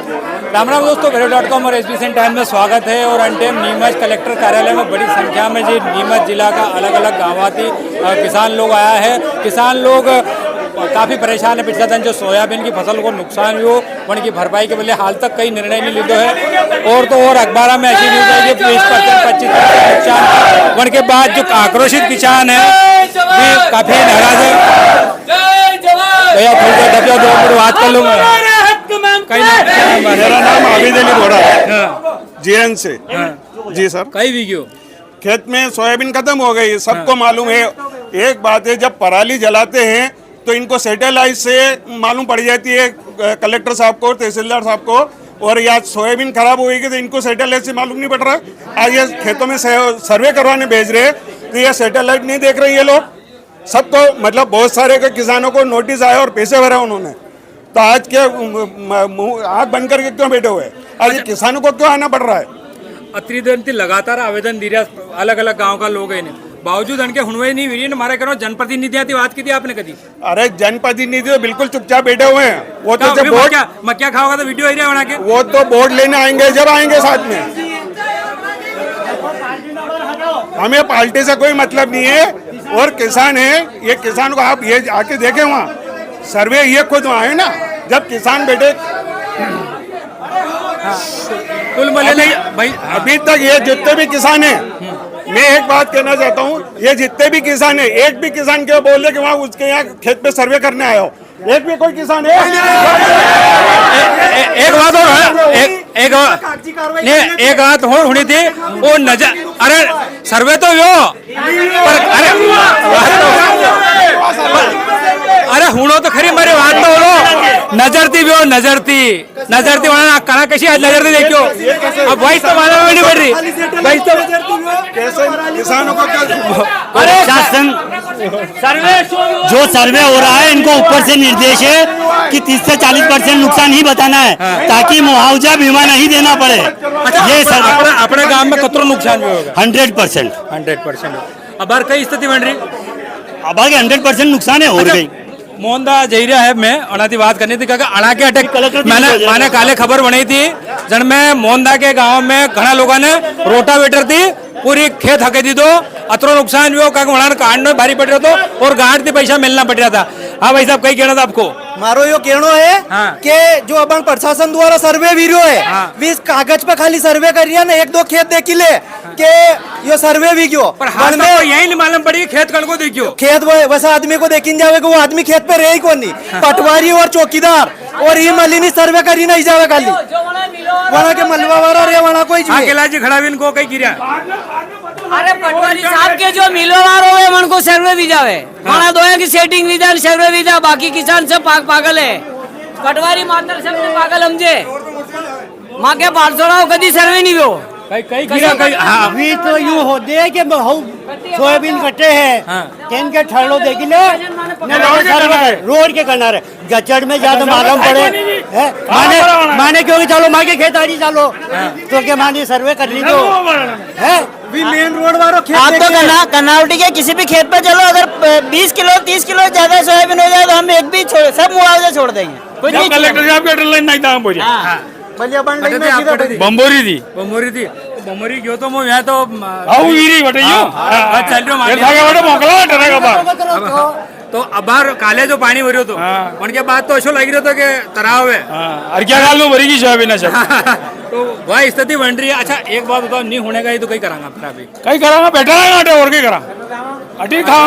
राम राम दोस्तों, video.com और SBSN time में स्वागत है। और अंटेम नीमच कलेक्टर कार्यालय में बड़ी संख्या में जी नीमच जिला का अलग अलग गाँवाती किसान लोग आया है। किसान लोग काफ़ी परेशान है। पिछले दिन जो सोयाबीन की फसल को नुकसान हुई वन की भरपाई के बदले हाल तक कई निर्णय नहीं लिधो है। और तो और अखबार में ऐसी न्यूज़ है कि 20% 25% नुकसान वन के बाद जो आक्रोशित किसान है भी काफ़ी नाराज है। भैया थोड़ी देर दबिया 2 मिनट बात कर लूँगा। मेरा नाम आबिद अली घोड़ा है, जीएन से। जी सर। कई वीडियो खेत में सोयाबीन खत्म हो गई, सबको मालूम है। एक बात है, जब पराली जलाते हैं तो इनको सैटेलाइट से मालूम पड़ जाती है कलेक्टर साहब को, तहसीलदार साहब को। और या सोयाबीन खराब होगी तो इनको सैटेलाइट से मालूम नहीं पड़ रहा। आज ये खेतों में सर्वे करवाने भेज रहे तो ये सैटेलाइट नहीं देख रहे ये लोग। सबको मतलब बहुत सारे किसानों को नोटिस आया और पैसे भरे उन्होंने। तो आज के आँख बंद करके क्यों बैठे हुए? आज किसानों को क्यों आना पड़ रहा है? अत्रिदंती लगातार आवेदन दे रहा, अलग अलग गांव का लोग है बावजूद उनके हुए नहीं हुई हमारे करो जनप्रतिनिधि आती बात की थी आपने कभी? अरे जनप्रतिनिधि तो बिल्कुल चुपचाप बैठे हुए हैं। वो तो जब मक्या खाओगा तो वीडियो एरिया बना के वो तो वोट लेने आएंगे, जब आएंगे साथ में। हमें पार्टी से कोई मतलब नहीं है। और किसान है, ये किसान को आप ये आके देखें, वहाँ सर्वे ये खुद वहाँ है ना। जब किसान बैठे कुल अभी तक ये जितने भी किसान हैं, मैं एक बात कहना चाहता हूँ, ये जितने भी किसान हैं, एक भी किसान क्यों बोल रहे कि वहाँ उसके यहाँ खेत पे सर्वे करने आए हो? एक भी कोई किसान है? एक बात और है, एक बात और होनी थी वो नजर। अरे सर्वे तो यो पर अरे हुणो तो खरी मारी बात तो बोलो। नजरती भी हो, नजरती वाला करा कैसी आज नजरती देखियो। अब वही तो मालूम नहीं पड़ रही वही तो किसानों को अरे शासन जो सर्वे हो रहा है, इनको ऊपर से निर्देश है कि 30 से 40% नुकसान ही बताना है, ताकि मुआवजा बीमा नहीं देना पड़े। ये सर अपने गांव में कतरो नुकसान भी होगा? 100%। अब कई स्थिति बन रही, अब आगे 100% नुकसान है। और गई मोहनदा जहिरा है, मैं अनाती बात करनी थी क्योंकि अड़ा के अटैक मैंने काले खबर बनाई थी जन में मोहनदा के गांव में घना लोगों ने रोटावेटर थी पूरी खेत हके दी दो अतरो नुकसान भी हो क्योंकि काटने भारी पड़ रहा था और गांठ थी पैसा मिलना पड़ रहा था। हाँ भाई साहब, कई कहना था आपको? मारो यो कहनो है कि जो अपन प्रशासन द्वारा सर्वे वीरो है वीस कागज पे खाली सर्वे करिए ना, 1-2 खेत देखी ले के यो सर्वे भी क्यों पर हाल में यही नहीं मालूम पड़ी खेत कण को देखियो। खेत वैसा आदमी को देखी जावे कि वो आदमी खेत पे रहे कौन नहीं, पटवारी और चौकीदार और ये मलिनी सर्वे करी नहीं जावे खाली वहाँ के मलवा वाला रे वहाँ कोई जी खड़ा भी इनको कई गिरा। अरे पटवारी साहब के जो मिलोवार हो मन को सर्वे भी जावे वहाँ दो की सेटिंग भी जा सर्वे भी जा, बाकी किसान सब पागल है। पटवारी मात्र सब पागल समझे माँ के पाठशाला कभी सर्वे नहीं हो कई गिरा कई। अभी तो यूँ होते है कि सोयाबीन कटे हैं टेन के ठहरो देखी ले रोड के किनारे गचड़ में ज्यादा मालूम पड़े माने क्योंकि चलो माँ के खेत आड़ी चलो तो क्या माने सर्वे कर ली तो है मेन रोड वालों आप तो कनावटी के किसी भी खेत पे चलो, अगर 20 किलो 30 किलो ज्यादा सोयाबीन हो जाए तो हम एक भी सब मुआवजा छोड़ देंगे। कोई कलेक्टर साहब के डेडलाइन नहीं था बम्बोरी थी बम्बोरी गयो तो मैं यहाँ तो वीरी बटाइयो चल रहा मार मोकला डरेगा बा। तो अब बाहर काले जो पानी भरियो तो उनके बाद तो ऐसा लग रहा था कि तराव है और क्या गाल में भरी की सोयाबीन तो वह स्थिति बन रही है। अच्छा एक बात बताओ, नहीं होने का ही तो कहीं करांगा फिर अभी कहीं करांगा बैठा रहेगा और कहीं करा अटी खाओ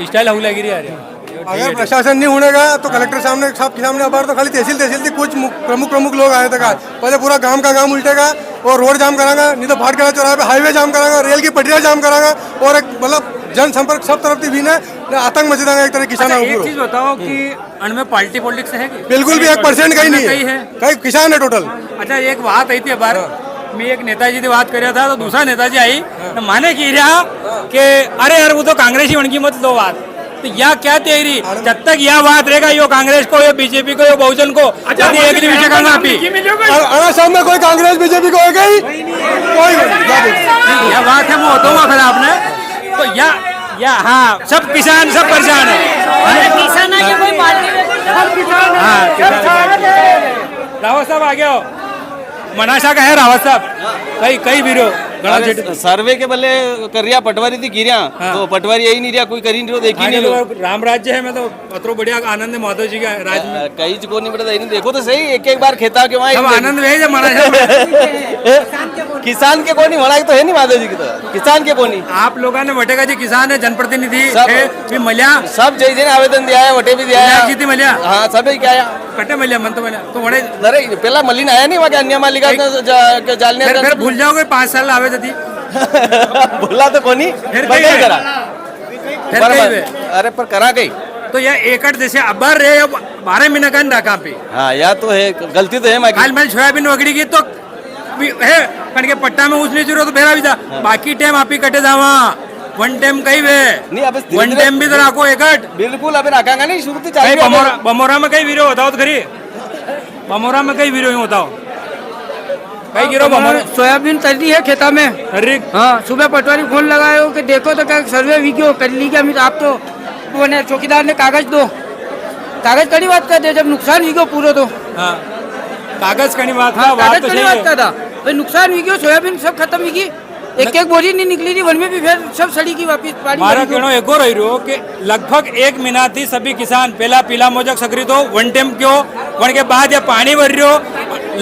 स्टाइल हो लगी रही है। अगर प्रशासन नहीं होने का तो कलेक्टर सामने सबके सामने अबार तो खाली तहसील थी, कुछ प्रमुख लोग आए थे। पहले पूरा गांव का गांव उल्टेगा और रोड जाम कराएगा, नहीं तो भाटखेड़ा चौराहे पे हाईवे जाम कराएगा, रेल की पटरियां जाम कराएगा और एक मतलब जनसंपर्क सब तरफ भी ना आतंक मच देगा एक तरह किसान। एक चीज बताओ कि अनमें पार्टी पॉलिटिक्स है बिल्कुल भी 1% कहीं नहीं है, कहीं किसान है टोटल। अच्छा एक बात आई थी बार मैं एक नेताजी से बात कर रहा था तो दूसरा नेताजी आई तो माने की रहा कि अरे यार वो तो कांग्रेस ही उनकी मत दो बात तो यह क्या तेरी जब तक यह बात रहेगा यो कांग्रेस को यो बीजेपी को यो बहुजन को एक विषय करना सामने कोई कांग्रेस बीजेपी को है कोई यह बात है वो होता फिर आपने तो या हाँ सब किसान सब परेशान है किसान है कोई पार्टी में हाँ रावत साहब आ गया हो मनाशा का है रावत साहब कई वीरो घणा अरे छेट सर्वे के बल्ले करिया पटवारी थी गिरिया हाँ। तो पटवारी यही नहीं रहा कोई करी नहीं रहो देखी नहीं रहो तो राम राज्य है मैं तो पत्रो बढ़िया आनंद है माधव जी का राज में कई को नहीं पता नहीं देखो तो सही एक एक बार खेता के सब वहाँ आनंद है मनाशा में। किसान के कोनी वड़ा तो है नहीं माधव जी की तो किसान के कोनी आप लोगों ने वटेगा जी किसान है जनप्रतिनिधि सब- है फिर मल्या सब जय जन आवेदन दिया है वटे भी दिया मल्या है जीती मल्या हाँ सभी क्या आया कटे मल्या मन तो मल्या तो वड़े अरे पहला मलिन आया नहीं वहाँ के अन्य मालिका जालने फिर भूल जाओगे 5 साल आवे थी बोला तो कोनी फिर पर कहीं नहीं है। करा फिर पर- कहीं है। अरे पर करा गई तो यह एकड़ जैसे अबर रे 12 महीने का रखा पे हाँ या तो है गलती तो है माकी काल मैल सोयाबीन वगड़ी की तो है पण के पट्टा में उसने जरूरत तो बेरा भी था बाकी टाइम आप ही कटे जावा वन टाइम कहीं वे नहीं अब वन टाइम भी तो राखो एकड़ बिल्कुल अभी रखांगा नहीं शुरू से कहीं चाहिए बमोरा में कई वीरो बताओ तो खरी बमोरा में कई वीरो ही बताओ कई गिरो बमोरा सोयाबीन तली है खेता में अरे हाँ सुबह पटवारी फोन लगाए हो कि देखो तो क्या सर्वे वीडियो कर ली क्या आप तो वो ने चौकीदार ने कागज दो कागज कड़ी बात कर दे जब नुकसान वीडियो पूरा तो हाँ कागज कनी बात हाँ था बात कागज तो कड़ी सही बात है का था भाई नुकसान वीडियो सोयाबीन सब खत्म वीगी एक एक बोरी नहीं निकली थी वन में भी फिर सब सड़ी की वापिस पानी मारा भरी कहनो एक और रही रो कि लगभग 1 महीना थी सभी किसान पहला पीला मोजक सकरी तो वन टाइम क्यों वन के बाद या पानी भर रही हो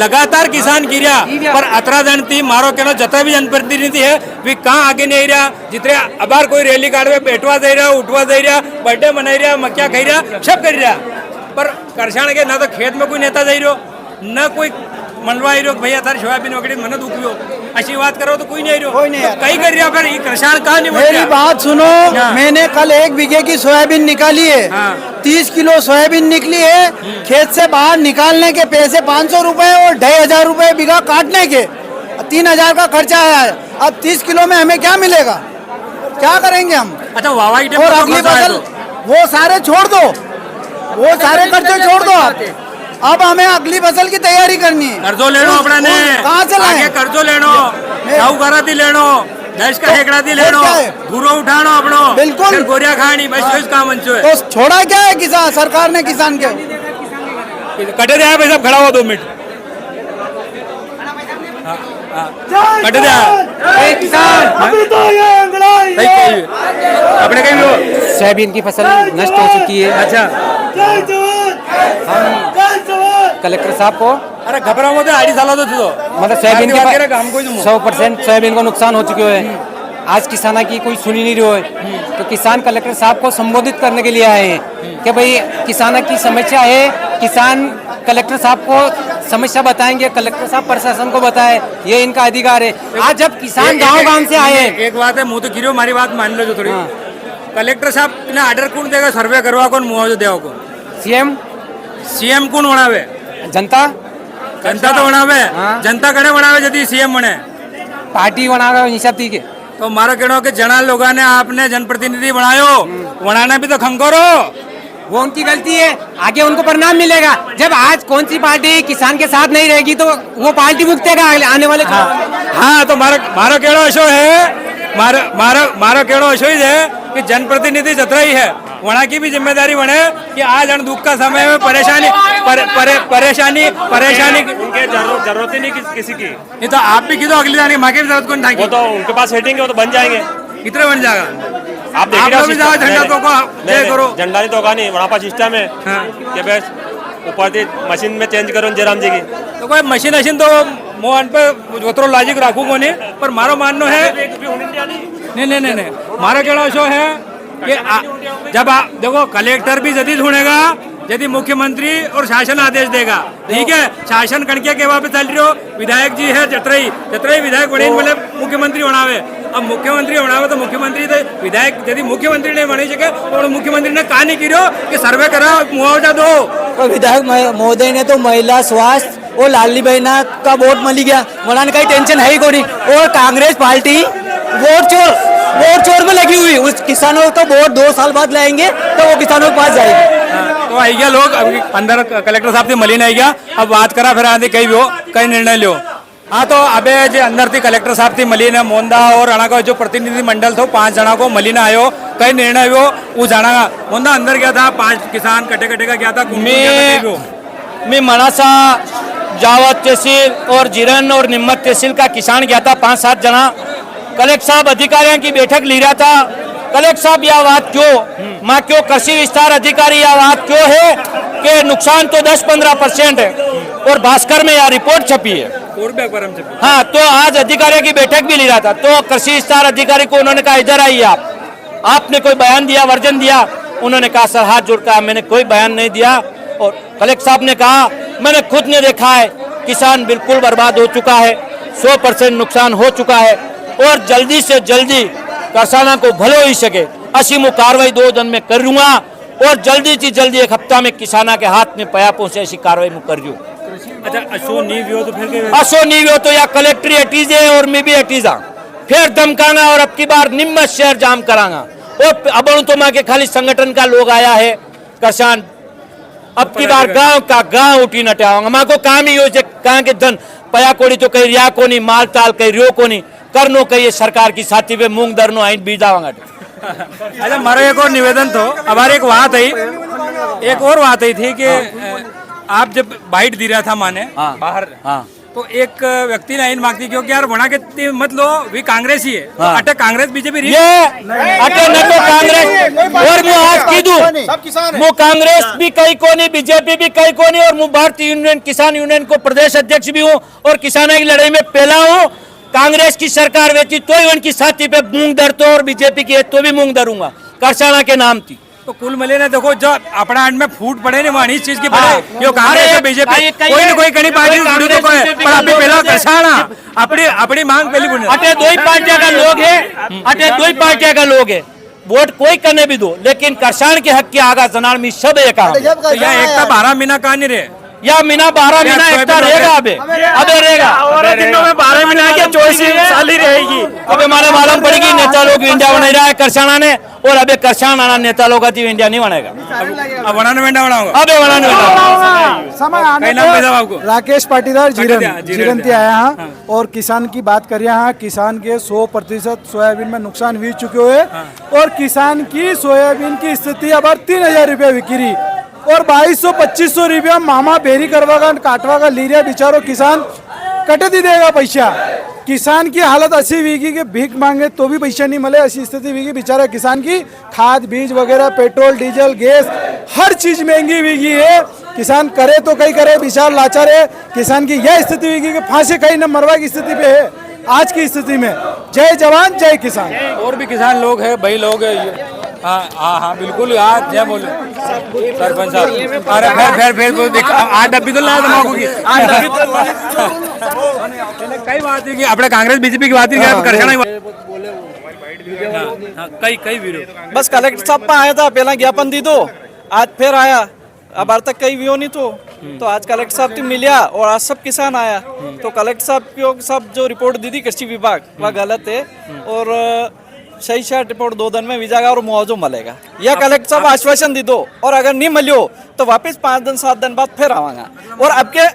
लगातार किसान गिरा पर अतरा जन थी मारो कहनो जता भी जनप्रतिनिधि है वे कहाँ आगे नहीं रहा जितने अबार कोई रैली काढ़ में बैठवा दे रहा उठवा दे रहा बर्थडे मनाई रहा मक्या खाई रहा सब कर रहा पर करसाण के न तो खेत में कोई नेता जाई रहो न कोई मनवाई रहो भैया तारी सोयाबीन वगड़ी मन दुखियो अच्छी बात करो तो कोई नहीं रहो कोई नहीं आ कहीं कर रहा फिर करसाण कहाँ नहीं मेरी बात सुनो हाँ। मैंने कल 1 बीघे की सोयाबीन निकाली है हाँ। 30 किलो सोयाबीन निकली है खेत से बाहर निकालने के पैसे 500 रुपए और 2500 रुपए बीघा काटने के 3000 का खर्चा आया है अब 30 किलो में हमें क्या मिलेगा क्या करेंगे हम अच्छा वावा की और अगली फसल वो सारे छोड़ दो वो सारे खर्चे छोड़ दो आप अब हमें अगली फसल की तैयारी करनी है कर्जो लेनो अपना ने कहाँ से लाएं? आगे कर्जो लेनो साहूकारा थी लेनो देश का हेकड़ा थी लेनो क्या है? गुरो उठानो अपनो बिल्कुल। फिर गोरिया खानी बस यो काम मंचो है तो छोड़ा क्या है किसान सरकार ने किसान के कटे दे भाई साहब खड़ा हुआ 2 मिनट कटे दे किसान अभी तो ये अंगड़ाई सही कही अपने कहीं भी सोयाबीन की फसल नष्ट हो चुकी है। अच्छा कलेक्टर साहब को अरे घबराओ मत आड़ी साल तो थी मतलब सोयाबीन बात करे के काम कोई तुम 100% सोयाबीन को नुकसान हो चुके है। आज किसाना की कोई सुनी नहीं रही है तो किसान कलेक्टर साहब को संबोधित करने के लिए आए हैं कि भाई किसाना की समस्या है किसान कलेक्टर साहब को समस्या बताएंगे कलेक्टर साहब प्रशासन को बताए ये इनका अधिकार है। आज जब किसान गांव-गांव से आए एक बात है मुंह तो गिरो हमारी बात मान लो जो थोड़ी कलेक्टर साहब ने ऑर्डर कौन देगा सर्वे करवा कौन मुआवजा देवा को सीएम कौन बनावे जनता जनता तो बनावे हाँ। जनता कड़े बनावे यदि सीएम बने पार्टी बना हिसाब थी के तो मारो कहना कि जना लोगों ने आपने जनप्रतिनिधि बनायो बनाना भी तो खंकोरो वो उनकी गलती है आगे उनको परिणाम मिलेगा। जब आज कौन सी पार्टी किसान के साथ नहीं रहेगी तो वो पार्टी भुगतेगा आने वाले हाँ तो मारो केड़ो अशो है मारो केड़ो अशो ही है कि जनप्रतिनिधि जतरा ही है वहाँ की भी जिम्मेदारी बने कि आज अन दुख का समय में परेशानी उनके जरूरत ही नहीं किसी की। नहीं तो आप भी किधर अगली जाने माँ की भी जरूरत कौन था वो तो उनके पास सेटिंग है वो तो बन जाएंगे। कितने बन जाएगा आप देख आप रहे हो लोग भी जाओ झंडा तो को दे करो झंडा नहीं तो नहीं वहाँ पर सिस्टम है हाँ। कि बस ऊपर से मशीन में चेंज करो जयराम जी की तो कोई मशीन तो मोहन पे जोतरो लॉजिक राखू को नहीं पर मारो माननो है नहीं मारो केड़ा शो है कि जब आप देखो कलेक्टर भी जदीद ढूंढेगा यदि मुख्यमंत्री और शासन आदेश देगा ठीक है शासन कणके के वापस चल रही हो विधायक जी है जतरई विधायक बने बोले मुख्यमंत्री बनावे अब मुख्यमंत्री बनावे तो मुख्यमंत्री तो विधायक यदि मुख्यमंत्री नहीं बनी सके तो मुख्यमंत्री ने कहा नहीं करो कि सर्वे करा मुआवजा दो तो विधायक महोदय ने तो महिला स्वास्थ्य और लाली बहना का वोट मिली गया मनाने का टेंशन है ही कोई और कांग्रेस पार्टी वोट चोर में लगी हुई उस किसानों को वोट 2 साल बाद लाएंगे तो वो किसानों के पास जाएगी। तो आई गया लोग अभी अंदर कलेक्टर साहब से मलिन आई गया अब बात करा फिर आदि कहीं भी हो कहीं निर्णय लो। हाँ तो अबे जो अंदर थी कलेक्टर साहब थी मलिन मोंदा और अणा का जो प्रतिनिधि मंडल था 5 जना को मलिन आयो कई निर्णय हो वो जाना मोंदा अंदर गया था 5 किसान कटे का गया था मैं मनासा जावत तहसील और जिरन और निम्मत तहसील का किसान गया था 5-7 जना। कलेक्टर साहब अधिकारियों की बैठक ले रहा था। कलेक्टर साहब यह बात क्यों माँ क्यों कृषि विस्तार अधिकारी यह बात क्यों है कि नुकसान तो 10-15% है और भास्कर में यह रिपोर्ट छपी है। हाँ, तो आज अधिकारियों की बैठक भी ले रहा था, तो कृषि विस्तार अधिकारी को उन्होंने कहा इधर आइए आपने कोई बयान दिया, वर्जन दिया? उन्होंने कहा सर हाथ जोड़ कहा मैंने कोई बयान नहीं दिया। और कलेक्टर साहब ने कहा मैंने खुद ने देखा है किसान बिल्कुल बर्बाद हो चुका है, 100% नुकसान हो चुका है और जल्दी से जल्दी किसानों को भलो ही सके असी मु कार्रवाई 2 दिन में करूंगा और जल्दी से जल्दी 1 हफ्ता में किसानों के हाथ में पया पहुंचे ऐसी कार्रवाई मैं कर रही हूँ। अच्छा, असो नहीं भी हो तो फिर असो नहीं हो तो या कलेक्ट्री हटीज है और मैं भी हटीजा फिर धमकाना और अब की बार निम्मत शहर जाम करांगा। और अब तो माँ के खाली संगठन का लोग आया है किसान, अब की बार गांव का गांव उठी नटाऊंगा। माँ को काम ही हो कहाँ के धन पया कोड़ी तो कहीं रिया को नहीं, माल ताल कहीं रियो को नहीं करनो कही सरकार की साथी पे मूंग दरनो आइन बीजावांगा। अच्छा, मारो एक और निवेदन तो हमारे एक बात आई थी कि आप जब बाइट दे रहा था माने बाहर, तो एक व्यक्ति ने इन मांगती क्योंकि यार बना के मत लो भी कांग्रेस ही है, अटे कांग्रेस बीजेपी अटे न तो कांग्रेस और मैं आज की दूं मु कांग्रेस भी कहीं को नहीं, बीजेपी भी कहीं को नहीं और मैं भारतीय यूनियन किसान यूनियन को प्रदेश अध्यक्ष भी हूँ और किसानों की लड़ाई में पहला हूँ। कांग्रेस की सरकार वेची तो ही उनकी साथी पे मूंग धरतो और बीजेपी की है तो भी मूंग धरूंगा करसाना के नाम थी। तो कुल मिले ना देखो जो अपना अंड में फूट पड़े नहीं वहां इस चीज की पड़े यो कांग्रेस है बीजेपी कोई न कोई कहीं पार्टी जुड़ी तो कोई पर अभी पहला करसाना अपनी मांग पहली बुने अटे 2 ही पार्टियां का लोग है, अटे 2 ही पार्टियां का लोग है, वोट कोई करने भी दो लेकिन किसान के हक के आगा जनार में सब एक तो यह एक 12 महीना कहा नहीं रहे या महीना 12 महीना एकता रहेगा अबे रहेगा और दिनों में 12 महीना क्या 24 साल ही रहेगी। अब हमारे मालूम पड़ेगी नेता लोग इंडिया बना रहा है करसाना ने और अबे करसाना नेता लोग इंडिया नहीं बनाएगा, अब बनाने में बनाऊंगा अबे बनाने में। राकेश पाटीदार जिरंती आया हाँ और किसान की बात करिए। हाँ, किसान के 100% सोयाबीन में नुकसान हुई चुके हुए और किसान की सोयाबीन की स्थिति अब 3000 रुपया बिक्री और 2200-2500 रुपया मामा बेरी करवागा काटवागा लीरिया बिचारो किसान कटे दी देगा पैसा। किसान की हालत ऐसी हुई कि भीख मांगे तो भी पैसा नहीं मिले, ऐसी स्थिति हुई बेचारा किसान की खाद बीज वगैरह पेट्रोल डीजल गैस हर चीज महंगी हुई है। किसान करे तो कहीं करे बेचारा लाचार है। किसान की यह स्थिति हुई कि फांसी कहीं न मरवा की स्थिति पे है आज की स्थिति में। जय जवान जय किसान। और भी किसान लोग है भाई लोग है। हाँ बिल्कुल यार जय बोलो सरपंच साहब। अरे फिर आज डब्बी तो लाया तमाकू की कई बात है कि अपने कांग्रेस बीजेपी की बात कई वीडियो बस कलेक्टर साहब पे आया था पहला ज्ञापन दी दो आज फिर आया अब आज तक कई व्यू नहीं तो आज कलेक्टर साहब से मिलिया और आज सब किसान आया तो कलेक्टर साहब को सब जो रिपोर्ट दी थी कृषि विभाग वह गलत है और सही से रिपोर्ट 2 दिन में विजागा और मुआवजा मिलेगा यह कलेक्टर साहब आश्वासन दी दो और अगर नहीं मिलियो तो वापस 5 दिन 7 दिन बाद फिर आवांगा और अब के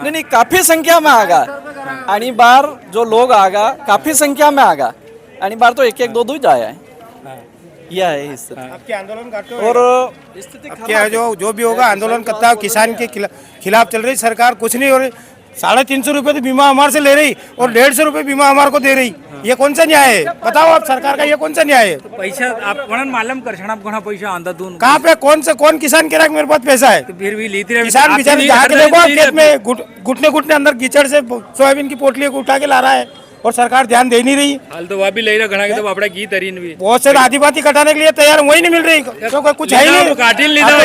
नहीं काफी संख्या में आगा आणि बार जो लोग आगा काफी संख्या में आगा आणि बार तो 1-1 2 जाया है यह है स्थिति आंदोलन और क्या जो भी होगा आंदोलन करता है किसान के खिलाफ चल रही सरकार कुछ नहीं हो रही। 350 रुपए तो बीमा हमारे से ले रही और 150 रुपए बीमा हमारे को दे रही। ये कौन सा न्याय है बताओ आप सरकार का ये कौन सा न्याय है। पैसा आप मालूम कर पैसा आंदा दून कहाँ पे कौन किसान कह रहा है मेरे पास पैसा है तो फिर भी लेती रहे किसान बेचारे जाके देखो खेत में घुटने अंदर कीचड़ से सोयाबीन की पोटली को उठा के ला रहा है और सरकार ध्यान दे नहीं रही। हाल तो वह भी ले रहा घना के तो अपना की तरीन भी बहुत से आदिवासी कटाने के लिए तैयार वही नहीं मिल रही तो कुछ है ही नहीं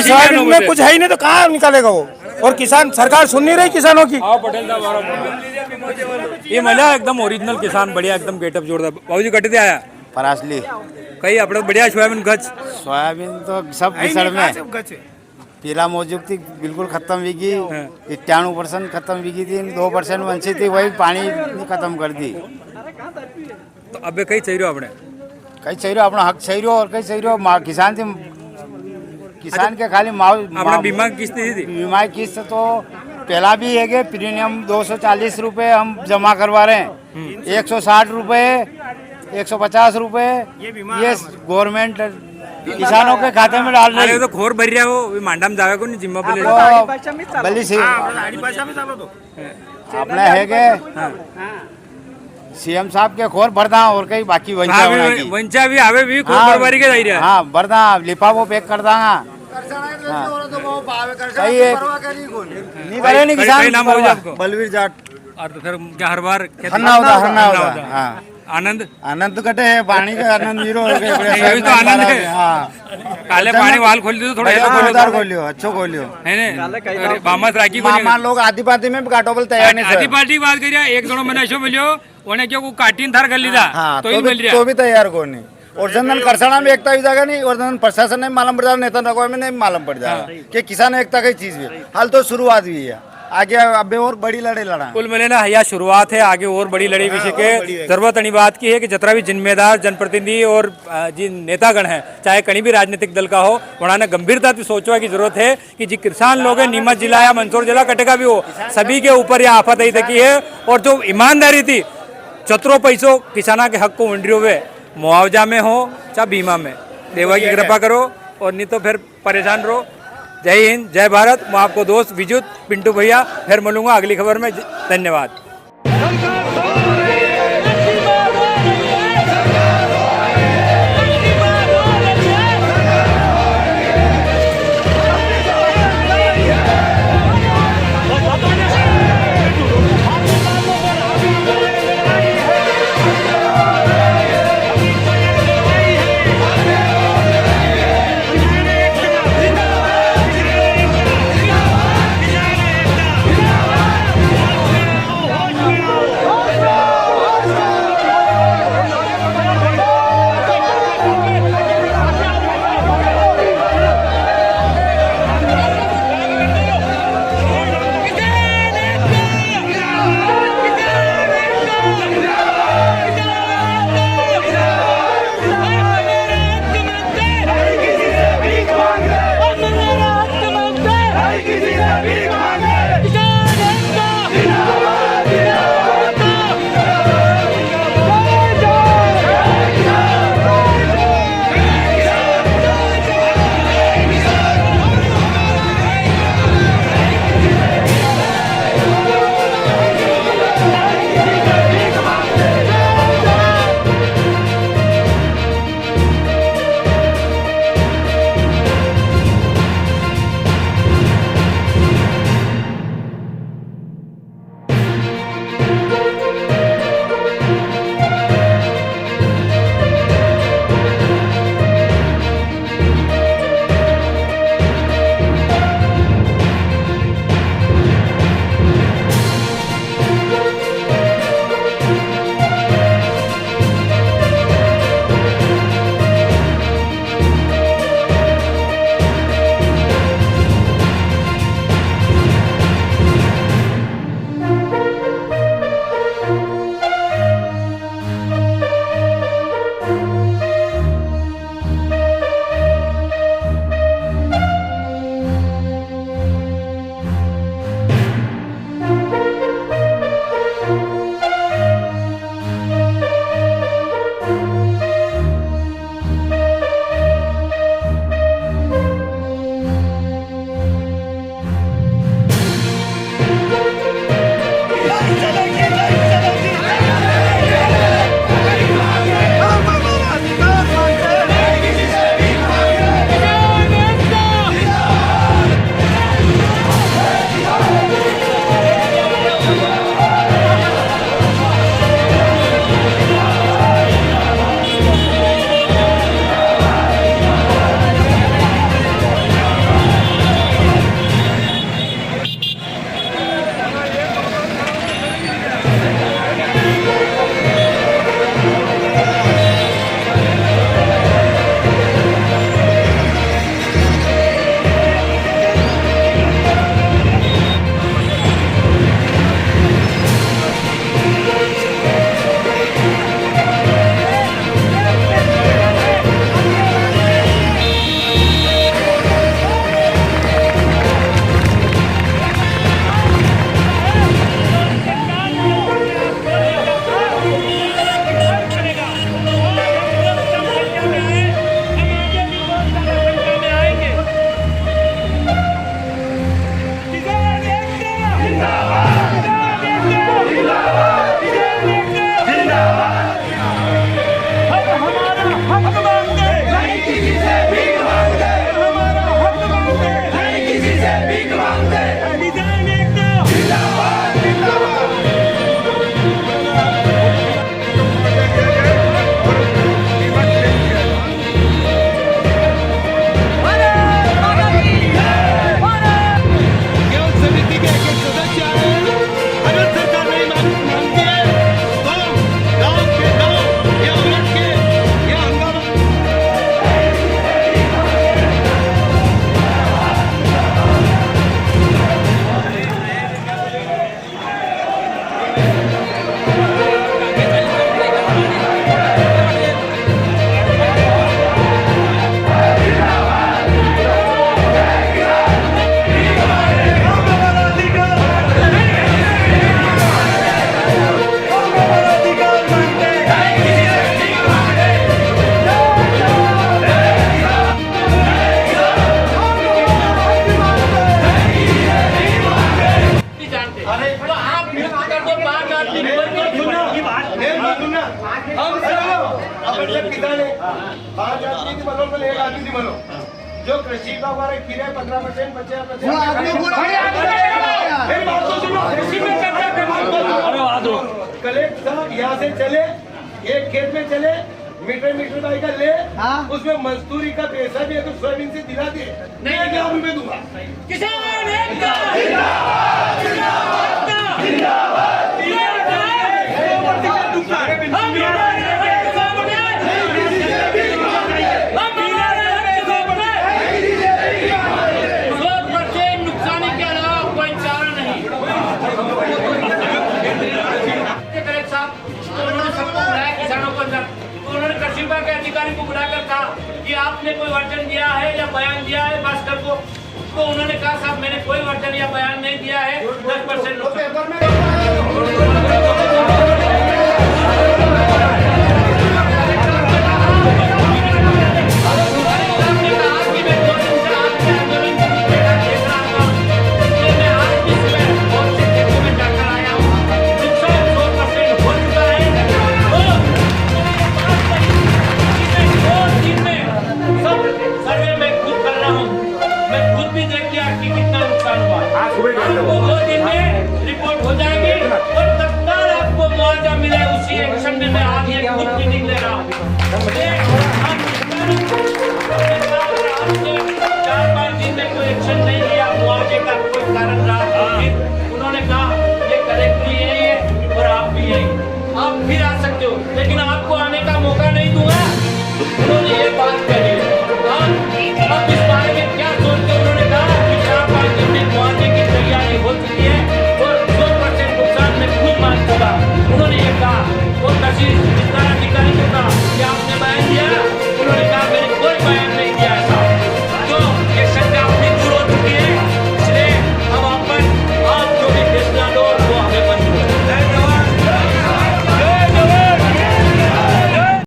सोयाबीन में कुछ है ही नहीं तो कहाँ निकालेगा वो और किसान सरकार सुन नहीं रही किसानों की। पटेल साहब ये मजा एकदम ओरिजिनल किसान बढ़िया एकदम गेटअप जोड़ता बाबूजी कटे आया परासली कहीं अपने बढ़िया सोयाबीन तो सब किसड़ में पीला मौजूद थी बिल्कुल खत्म हुई 91% खत्म हुई थी 2% वंशी थी वही पानी खत्म कर दी। तो अब कहीं चाहिए अपने कहीं चाहिए अपना हक चाहिए और कहीं चाहिए किसान थी किसान के खाली अपना बीमा किस्त थी बीमा किस्त तो पहला भी है प्रीमियम 240 रुपए हम जमा करवा रहे हैं 160 रुपए 150 रुपए ये गवर्नमेंट किसानों के खाते में डाल अरे तो खोर भर रहा हो मांडाम जागा को नहीं जिम्मा पे ले बल्ली से आपने है के सीएम साहब के खोर भरदा और कई बाकी वंचा होना की वंचा भी आवे भी खोर भरवारी के जाई रहा हाँ भरदा लिफाफो पैक कर दांगा सही है नहीं करे नहीं किसान नाम हो आपको बलवीर जाट और तो फिर क्या हर बार हन्ना होता हाँ आनंद आनंद कटे है पानी का आनंद जीरो हो गया ये तो आनंद है हाँ काले पानी वाल खोल दो थोड़ा जोरदार खोलियो अच्छो खोलियो है ने बामस राखी को मामा लोग आधी पाती में भी काटोबल तैयार नहीं आधी पार्टी की बात करिया एक दोनों मैंने ऐसो बोलियो उन्हें क्यों को काटीन थार कर लीधा हाँ तो ही मिल रहा तो भी तैयार को नहीं और जनधन करसाना में एकता ही जाएगा नहीं और जनधन प्रशासन ने मालूम पड़ जाएगा नेता रखवा में नहीं मालूम पड़ जाएगा कि किसान एकता की चीज है हाल तो शुरुआत हुई है आगे अब और बड़ी लड़ाई लड़ा कुल मिले ना यह शुरुआत है आगे और बड़ी लड़ाई विषय के जरूरत अनी बात की है कि जितना भी जिम्मेदार जनप्रतिनिधि और जी नेतागण हैं चाहे कहीं भी राजनीतिक दल का हो उन्होंने गंभीरता से सोचवा की जरूरत है कि जी किसान लोग हैं नीमच जिला या मंदसौर जिला कटेगा भी हो सभी के ऊपर यह आफत आई तकी है और जो ईमानदारी थी चतुरों पैसों किसाना के हक को वंडियों हुए मुआवजा में हो चाहे बीमा में देवा की कृपा करो और नहीं तो फिर परेशान रहो। जय हिंद जय भारत। मैं आपको दोस्त विद्युत पिंटू भैया फिर मिलूंगा अगली खबर में। धन्यवाद। जो कृषि का हमारे खीरे 15% बचे कलेक्ट साहब यहाँ से चले एक खेत में चले मीटर बाई का ले उसमें मजदूरी का पैसा भी अगर सोयाबीन से दिला दिए नहीं 1,000 रुपए दूंगा के अधिकारी को बुलाकर कहा कि आपने कोई वचन दिया है या बयान दिया है भास्कर को, तो उन्होंने कहा साहब मैंने कोई वचन या बयान नहीं दिया है। 10% रिपोर्ट हो जाएगी और तत्काल आपको मुआवजा मिले उसी एक्शन में मैं आज ये खुद मीटिंग ले रहा हूँ। 4-5 दिन में कोई एक्शन नहीं लिया, मुआवजे का कोई कारण